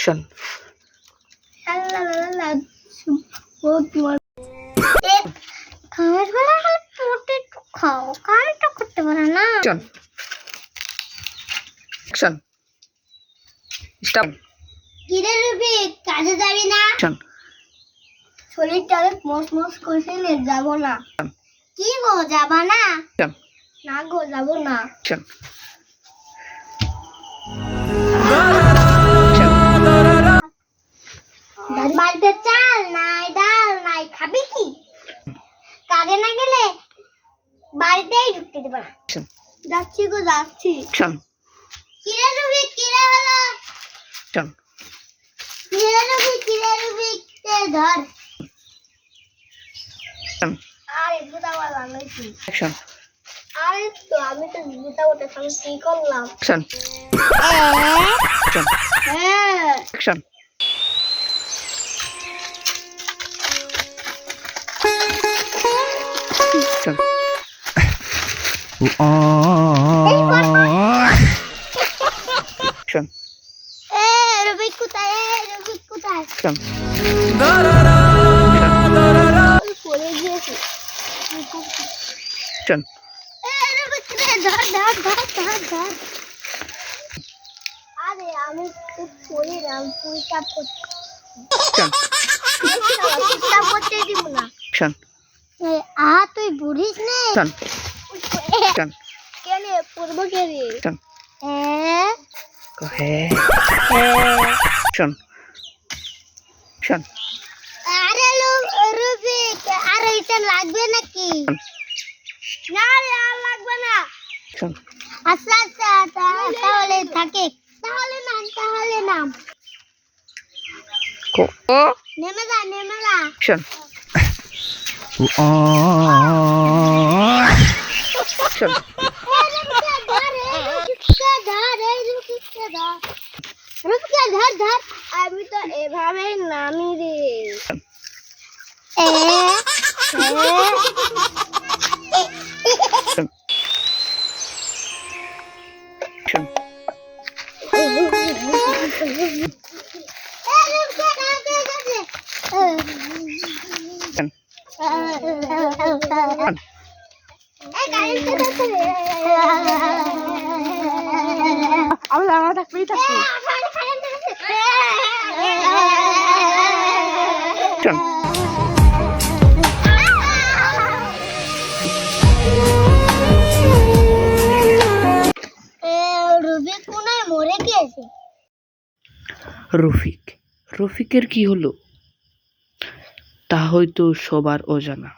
Action. খাও কাজটা করতে পারে না। অ্যাকশন। স্টপ। কিরে রবি কাজে যাবি না? অ্যাকশন। শরীরটা অনেক মস মস করছে নে যাবো না। কি গো যাবা না? অ্যাকশন। না গো যাবো না। অ্যাকশন। বাড়িতে চাল নাই ডাল নাই খাবি কি? কাজে না গেলে বাড়িতেই ঢুকতে দেবে না। অ্যাকশন। যাচ্ছি গো যাচ্ছি। অ্যাকশন। কিরে রবি কিরে হলো? অ্যাকশন। কিরে রবি কে ধর। অ্যাকশন। আরে বুদাওয়ালা লইছি। অ্যাকশন। আরে তো আমি তো বুদা ওটা আমি কি করলাম? অ্যাকশন। অ্যাকশন। হ্যাঁ অ্যাকশন। অ্যাকশন। অ্যাকশন। রবি কোথায় রবি কোথায়? অ্যাকশন। পড়ে গিয়েছে। অ্যাকশন। রবি কোথায় ধর ধর ধর ধর ধর। আরে আমি তো পড়ি না পুইটাপ করতে। অ্যাকশন। পুইটাপ করতে দিব না। অ্যাকশন। তুই বুঝিস নে। অ্যাকশন। অ্যাকশন। কেন পড়ব কে রে? অ্যাকশন। হ্যাঁ অ্যাকশন। অ্যাকশন। আরে রবি আর এটা লাগবে নাকি? না রে আর লাগবে না। অ্যাকশন। আচ্ছা আচ্ছা তাহলে থাকে তাহলে নাম নেমে যা অ্যাকশন। অ্যাকশন। ধর আমি তো এভাবে নামি রে। অ্যাকশন। আমি আমার থাকবেই থাকবো। অ্যাকশন। রবি কোনায় মরে গিয়েছে। রফিকের কি হলো তা হয়তো সবার অজানা।